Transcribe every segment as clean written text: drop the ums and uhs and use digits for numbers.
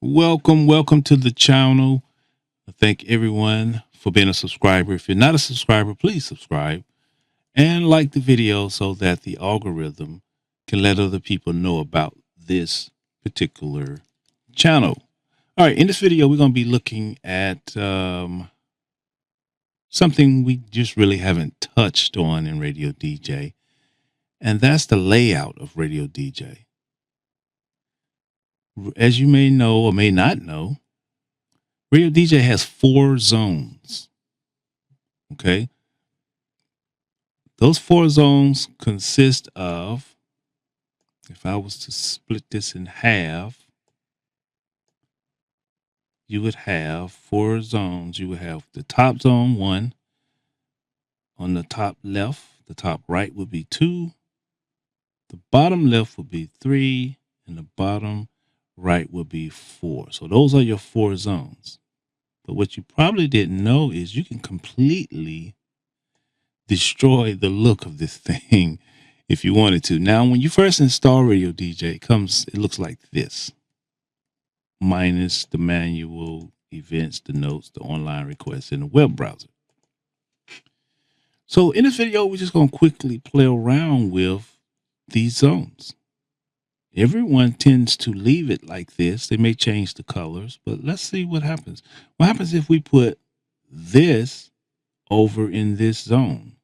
Welcome to the channel. I thank everyone for being a subscriber. If you're not a subscriber, please subscribe and like the video so that the algorithm can let other people know about this particular channel. All right, in this video, we're going to be looking at something we just really haven't touched on in Radio DJ, and that's the layout of Radio DJ. As you may know or may not know, Radio DJ has 4 zones. Okay. Those 4 zones consist of, if I was to split this in half, you would have 4 zones. You would have the top zone 1. On the top left, the top right would be 2. The bottom left would be 3. And the bottom right would be 4. So those are your 4 zones. But what you probably didn't know is you can completely destroy the look of this thing if you wanted to. Now, when you first install Radio DJ, it looks like this, minus the manual, events, the notes, the online requests, and the web browser. So in this video, we're just going to quickly play around with these zones. Everyone tends to leave it like this. They may change the colors, but let's see what happens. What happens if we put this over in this zone?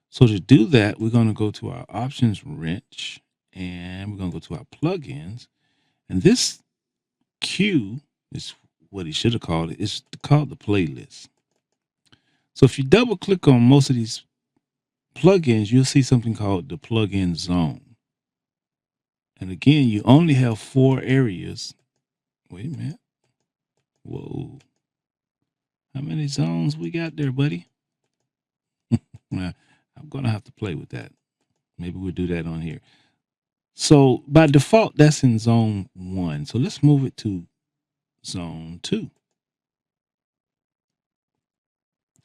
So to do that, we're going to go to our options wrench and we're going to go to our plugins. And this Q is what he should have called it. It's called the playlist. So if you double click on most of these plugins, you'll see something called the plugin zone. And again, you only have 4 areas. Wait a minute. Whoa. How many zones we got there, buddy? I'm going to have to play with that. Maybe we'll do that on here. So by default, that's in zone 1. So let's move it to zone 2.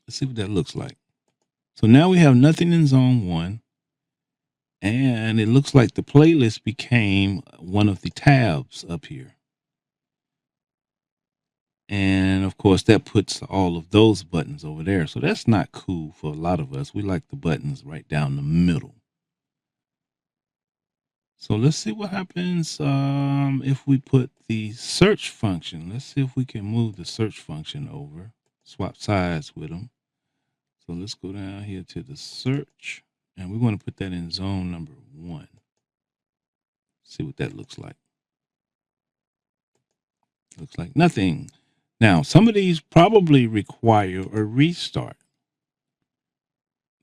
Let's see what that looks like. So now we have nothing in zone 1. And it looks like the playlist became one of the tabs up here. And of course, that puts all of those buttons over there. So that's not cool for a lot of us. We like the buttons right down the middle. So let's see what happens if we put the search function. Let's see if we can move the search function over, swap sides with them. So let's go down here to the search, and we want to put that in zone number 1. See what that looks like. Looks like nothing. Now, some of these probably require a restart.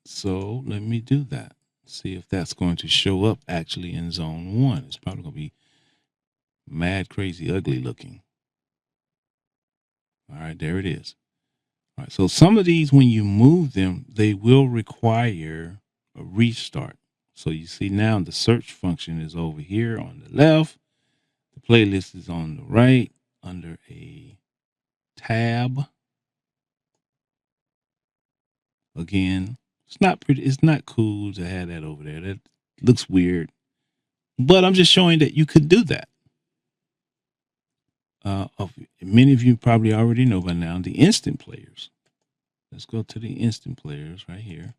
So let me do that. See if that's going to show up actually in zone 1. It's probably going to be mad, crazy, ugly looking. All right, there it is. All right, so some of these, when you move them, they will require a restart. So you see now the search function is over here on the left. The playlist is on the right under a tab. Again, it's not cool to have that over there. That looks weird. But I'm just showing that you could do that. Many of you probably already know by now the instant players. Let's go to the instant players right here.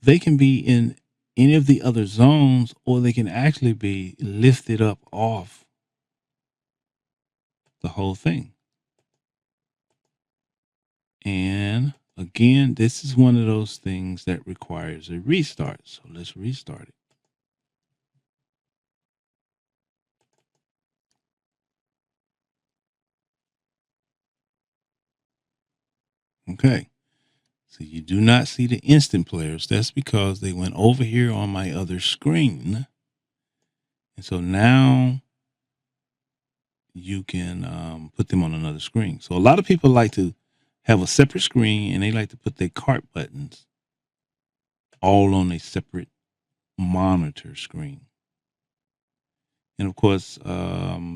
They can be in any of the other zones, or they can actually be lifted up off the whole thing. And again, this is one of those things that requires a restart. So let's restart it. Okay. So you do not see the instant players. That's because they went over here on my other screen. And so now you can put them on another screen. So a lot of people like to have a separate screen, and they like to put their cart buttons all on a separate monitor screen. And of course,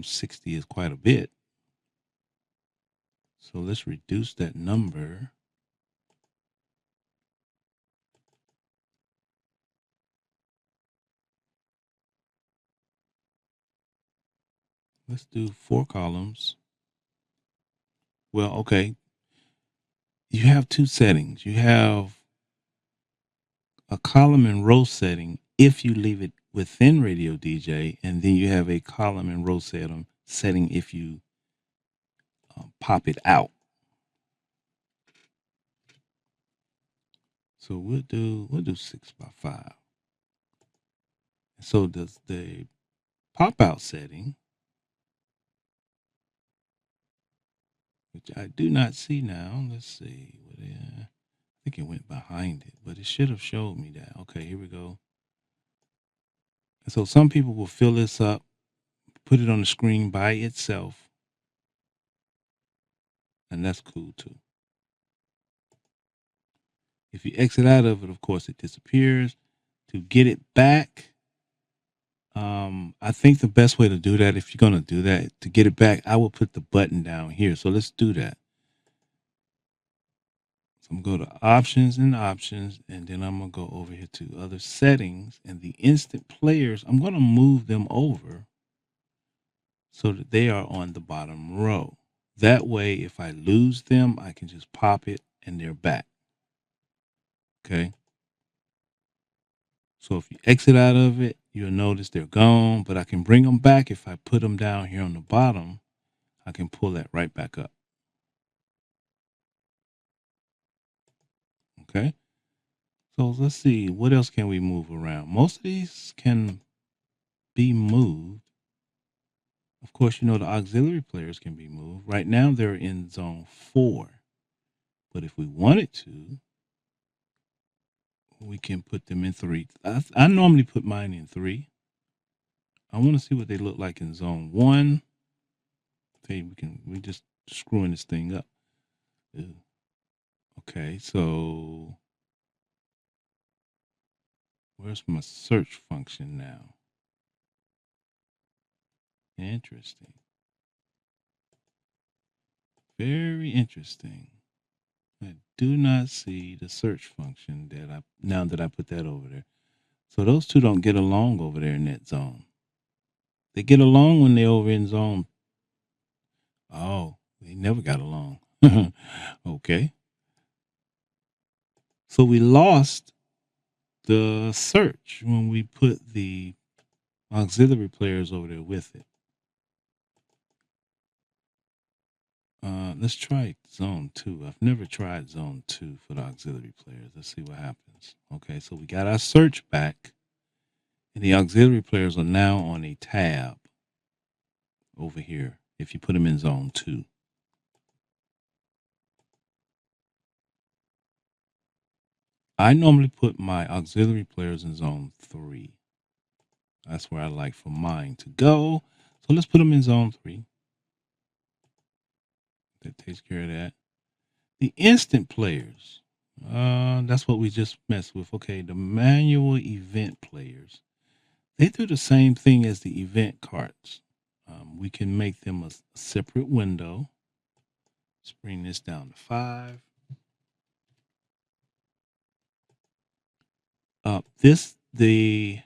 60 is quite a bit. So let's reduce that number. Let's do 4 columns. Well, okay. You have 2 settings. You have a column and row setting if you leave it within Radio DJ, and then you have a column and row setting if you pop it out. So we'll do 6x5. So does the pop out setting, which I do not see now. Let's see. I think it went behind it, but it should have showed me that. Okay, here we go. And so some people will fill this up, put it on the screen by itself, and that's cool too. If you exit out of it, of course, it disappears. To get it back, I think the best way to do that, if you're going to do that, to get it back, I will put the button down here. So let's do that. So I'm going to go to options, and then I'm going to go over here to other settings, and the instant players, I'm going to move them over so that they are on the bottom row. That way, if I lose them, I can just pop it and they're back. Okay. So if you exit out of it, you'll notice they're gone, but I can bring them back. If I put them down here on the bottom, I can pull that right back up. Okay. So let's see, what else can we move around? Most of these can be moved. Of course, the auxiliary players can be moved. Right now, they're in zone 4. But if we wanted to, we can put them in 3. I normally put mine in 3. I want to see what they look like in zone 1. Okay, we just screwing this thing up. Okay, so where's my search function now? Interesting. Very interesting. I do not see the search function now that I put that over there. So those two don't get along over there in that zone. They get along when they're over in zone. Oh, they never got along. Okay. So we lost the search when we put the auxiliary players over there with it. Let's try zone 2. I've never tried zone 2 for the auxiliary players. Let's see what happens. Okay, so we got our search back, and the auxiliary players are now on a tab over here if you put them in zone 2. I normally put my auxiliary players in zone 3. That's where I like for mine to go. So let's put them in zone 3. That takes care of that. The instant players, that's what we just messed with. Okay, the manual event players, they do the same thing as the event cards. We can make them a separate window. Let's bring this down to 5. The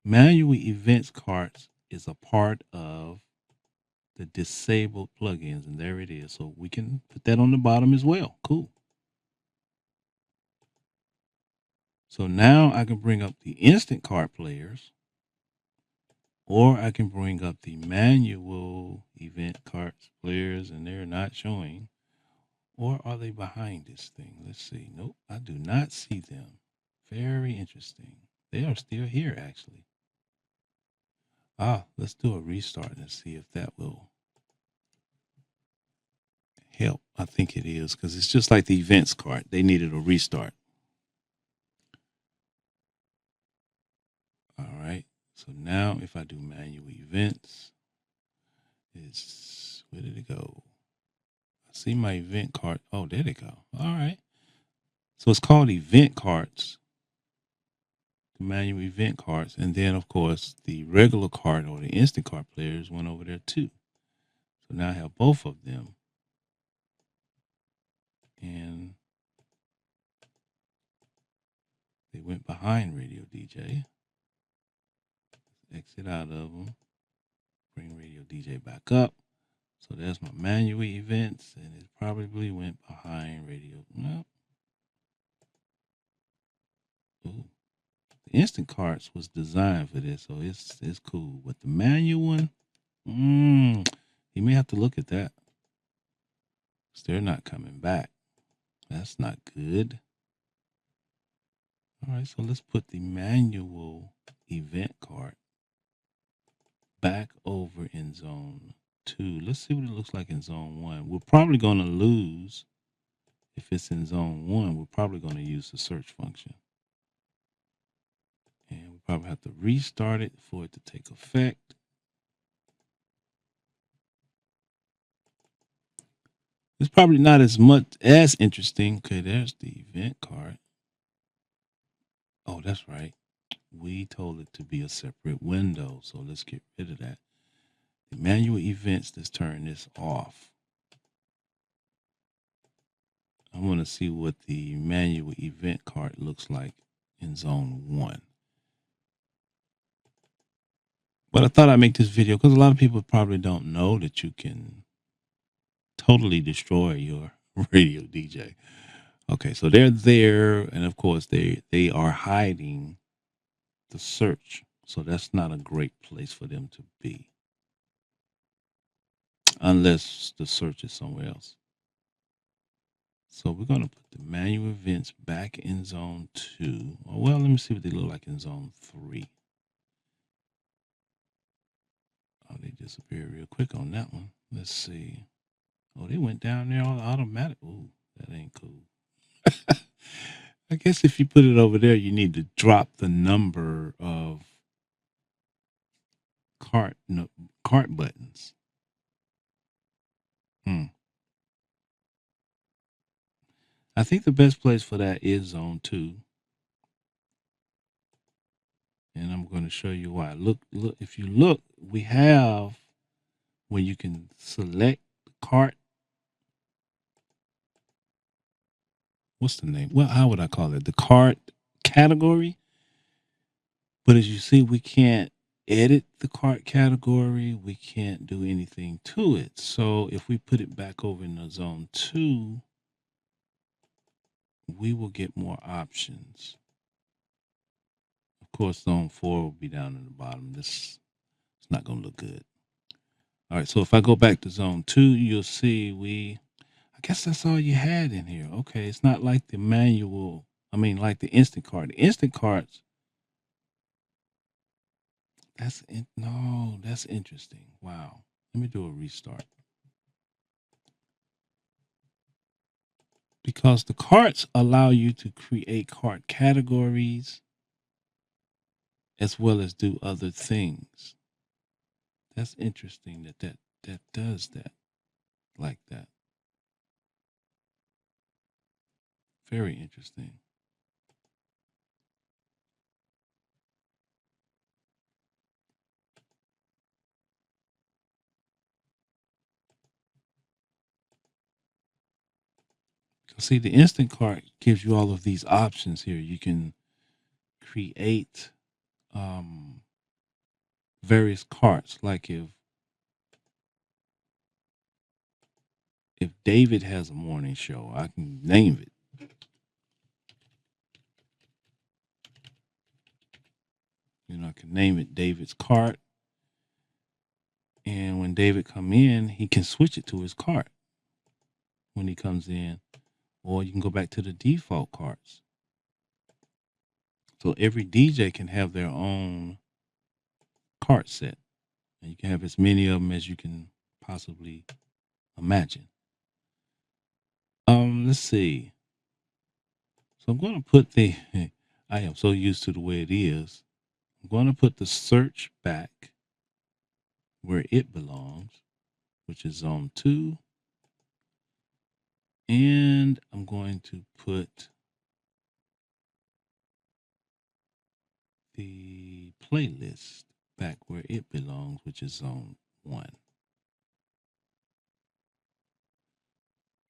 manual events cards is a part of the disabled plugins, and there it is. So we can put that on the bottom as well. Cool. So now I can bring up the instant card players, or I can bring up the manual event cards players, and they're not showing. Or are they behind this thing? Let's see. Nope, I do not see them. Very interesting. They are still here, actually. Let's do a restart and see if that will help. I think it is, because it's just like the events card. They needed a restart. All right. So now if I do manual events, where did it go? I see my event card. Oh, there they go. All right. So it's called event cards, the manual event cards. And then, of course, the regular card or the instant card players went over there too. So now I have both of them. And they went behind Radio DJ. Exit out of them. Bring Radio DJ back up. So there's my manual events, and it probably went behind radio. No. Ooh. The instant carts was designed for this, so it's cool. But the manual one, you may have to look at that. 'Cause they're not coming back. That's not good. All right, so let's put the manual event cart back over in zone 2. Let's see what it looks like in zone 1. We're probably going to lose if it's in zone 1. We're probably going to use the search function. And we probably have to restart it for it to take effect. It's probably not as much as interesting. Okay, there's the event card. Oh, that's right. We told it to be a separate window. So let's get rid of that. The manual events, let's turn this off. I want to see what the manual event card looks like in zone 1. But I thought I'd make this video because a lot of people probably don't know that you can totally destroy your radio DJ. Okay, so they're there, and of course they are hiding the search. So that's not a great place for them to be. Unless the search is somewhere else. So we're going to put the manual events back in zone 2. Well, let me see what they look like in zone 3. Oh, they disappeared real quick on that one. Let's see. Oh, they went down there all automatic. Ooh, that ain't cool. I guess if you put it over there, you need to drop the number of cart buttons. I think the best place for that is zone 2. And I'm going to show you why. Look, if you look, we have where you can select the cart. What's the name? Well, how would I call it? The cart category. But as you see, we can't edit the cart category. We can't do anything to it. So if we put it back over in the zone 2, we will get more options. Of course, zone 4 will be down in the bottom. This is not going to look good. All right, so if I go back to zone 2, you'll see I guess that's all you had in here. Okay, it's not like the manual, like the instant cart. The instant carts, that's interesting. Wow. Let me do a restart. Because the carts allow you to create cart categories as well as do other things. That's interesting that does that like that. Very interesting. See, the instant cart gives you all of these options here. You can create various carts. Like if David has a morning show, I can name it. I can name it David's cart. And when David come in, he can switch it to his cart when he comes in. Or you can go back to the default carts. So every DJ can have their own cart set. And you can have as many of them as you can possibly imagine. Let's see. So I'm going to put I am so used to the way it is. I'm going to put the search back where it belongs, which is zone 2. And I'm going to put the playlist back where it belongs, which is zone 1.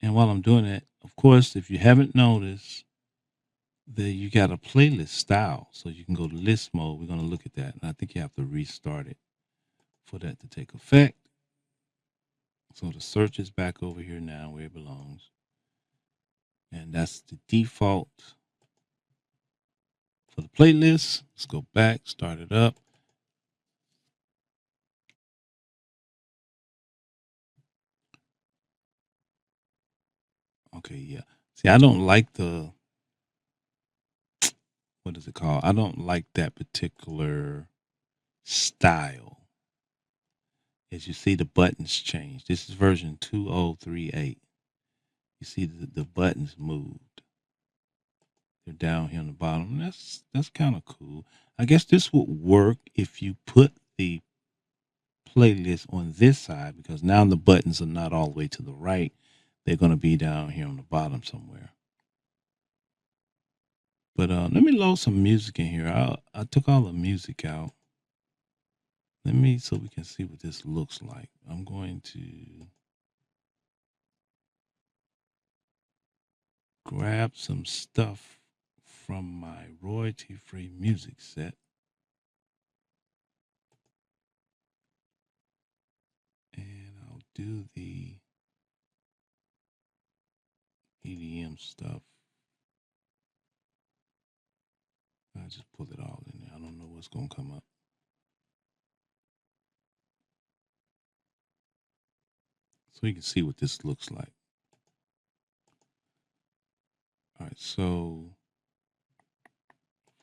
And while I'm doing that, of course, if you haven't noticed, you got a playlist style. So you can go to list mode. We're going to look at that. And I think you have to restart it for that to take effect. So the search is back over here now where it belongs. And that's the default for the playlist. Let's go back, start it up. Okay, yeah. See, I don't like what is it called? I don't like that particular style. As you see, the buttons change. This is version 2038. You see the buttons moved. They're down here on the bottom. That's kind of cool. I guess this would work if you put the playlist on this side, because now the buttons are not all the way to the right. They're going to be down here on the bottom somewhere. But let me load some music in here. I took all the music out. Let me, so we can see what this looks like. I'm going to grab some stuff from my royalty-free music set. And I'll do the EDM stuff. I just pull it all in there. I don't know what's going to come up. So you can see what this looks like. All right, so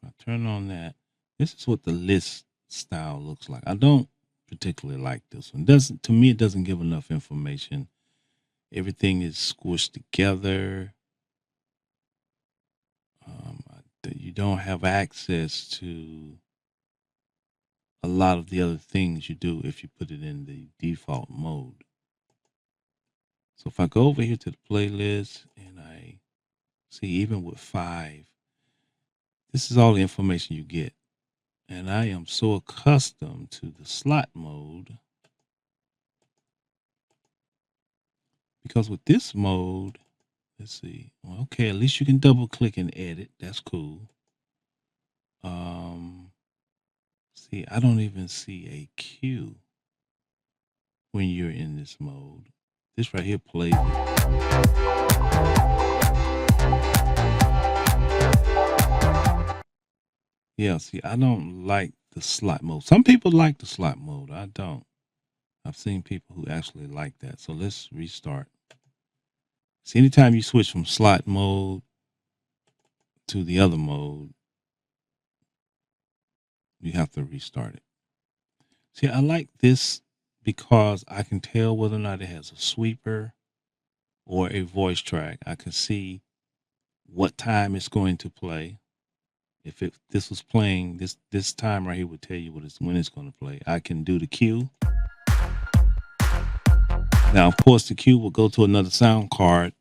if I turn on that, this is what the list style looks like. I don't particularly like this one. Doesn't, to me, it doesn't give enough information. Everything is squished together. You don't have access to a lot of the other things you do if you put it in the default mode. So if I go over here to the playlist and I see, even with 5, this is all the information you get. And I am so accustomed to the slot mode, because with this mode, let's see. Well, okay, at least you can double click and edit. That's cool. See, I don't even see a cue when you're in this mode. This right here plays it. Yeah, see, I don't like the slot mode. Some people like the slot mode. I don't. I've seen people who actually like that. So let's restart. See, anytime you switch from slot mode to the other mode, you have to restart it. See, I like this because I can tell whether or not it has a sweeper or a voice track. I can see what time it's going to play. If this was playing, this time right here would tell you when it's going to play. I can do the cue. Now, of course, the cue will go to another sound card,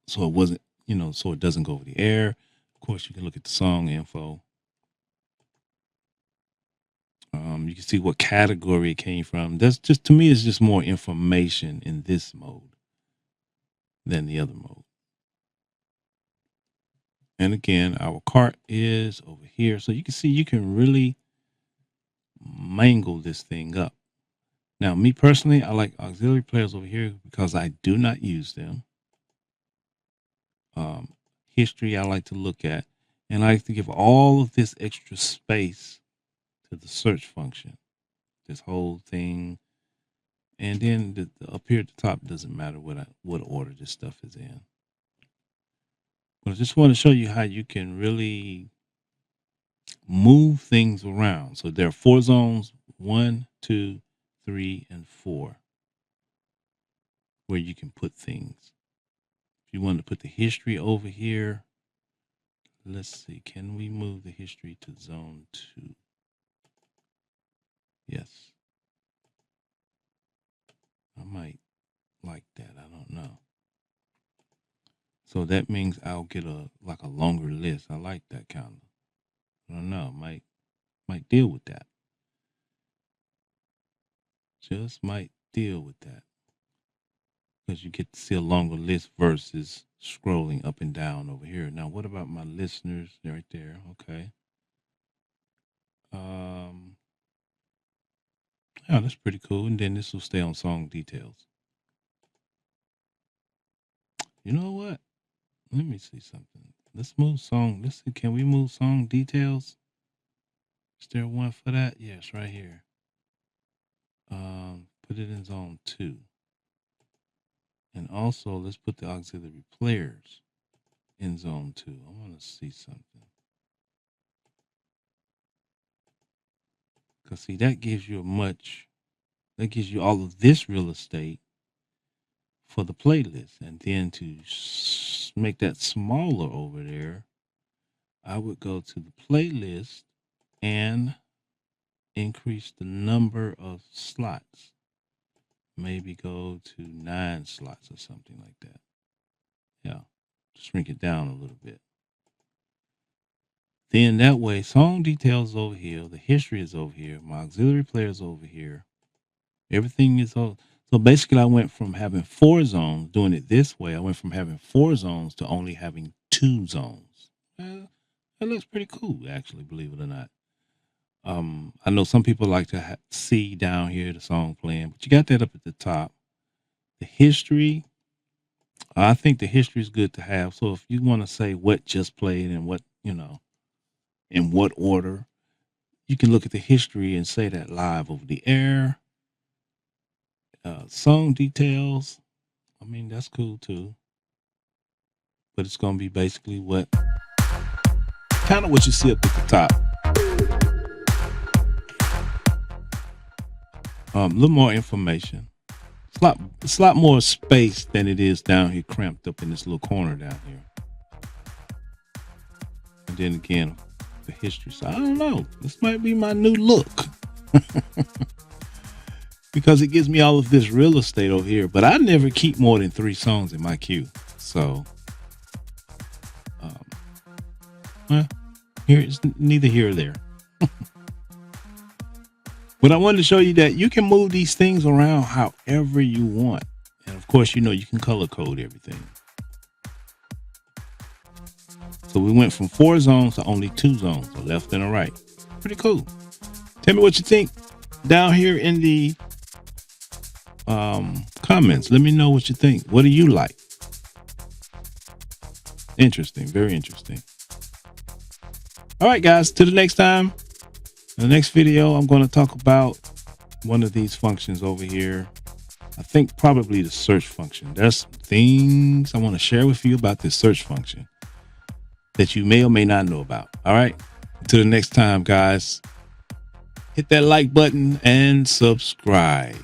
so it wasn't, so it doesn't go over the air. Of course, you can look at the song info. You can see what category it came from. That's just, to me, it's just more information in this mode than the other mode. And again, our cart is over here. So you can see you can really mangle this thing up. Now, me personally, I like auxiliary players over here because I do not use them. History I like to look at. And I like to give all of this extra space to the search function. This whole thing. And then up here at the top, doesn't matter what order this stuff is in. But I just want to show you how you can really move things around. So there are 4 zones, 1, 2, 3, and 4, where you can put things. If you want to put the history over here, let's see, can we move the history to zone 2? Yes. I might like that. I don't know. So that means I'll get a longer list. I like that kind of. I don't know. Might deal with that. Just might deal with that. Because you get to see a longer list versus scrolling up and down over here. Now, what about my listeners right there? Okay. Oh, that's pretty cool. And then this will stay on song details. You know what? Let me see something. Let's move song. Let's see. Can we move song details? Is there one for that? Yes, right here. Put it in zone 2. And also let's put the auxiliary players in zone 2. I want to see something. Because see, that gives you all of this real estate for the playlist. And then to make that smaller over there, I would go to the playlist and increase the number of slots. Maybe go to 9 slots or something like that. Yeah, shrink it down a little bit. Then that way, song details over here, the history is over here, my auxiliary player is over here. Everything is over. So basically, I went from having 4 zones, doing it this way. I went from having 4 zones to only having 2 zones. That looks pretty cool, actually, believe it or not. I know some people like to see down here the song playing, but you got that up at the top. The history, I think the history is good to have. So if you want to say what just played and what, in what order, you can look at the history and say that live over the air. Song details, I mean, that's cool too. But it's going to be basically kind of what you see up at the top. A little more information. It's a lot more space than it is down here, cramped up in this little corner down here. And then again, the history. So I don't know. This might be my new look. Because it gives me all of this real estate over here. But I never keep more than 3 songs in my queue. So, here it's neither here or there. But I wanted to show you that you can move these things around however you want. And of course, you can color code everything. So we went from 4 zones to only 2 zones, a left and a right. Pretty cool. Tell me what you think down here in the comments. Let me know what you think. What do you like? Interesting. Very interesting. All right, guys. Till the next time. In the next video, I'm going to talk about one of these functions over here. I think probably the search function. There's some things I want to share with you about this search function that you may or may not know about. All right. Until the next time, guys, hit that like button and subscribe.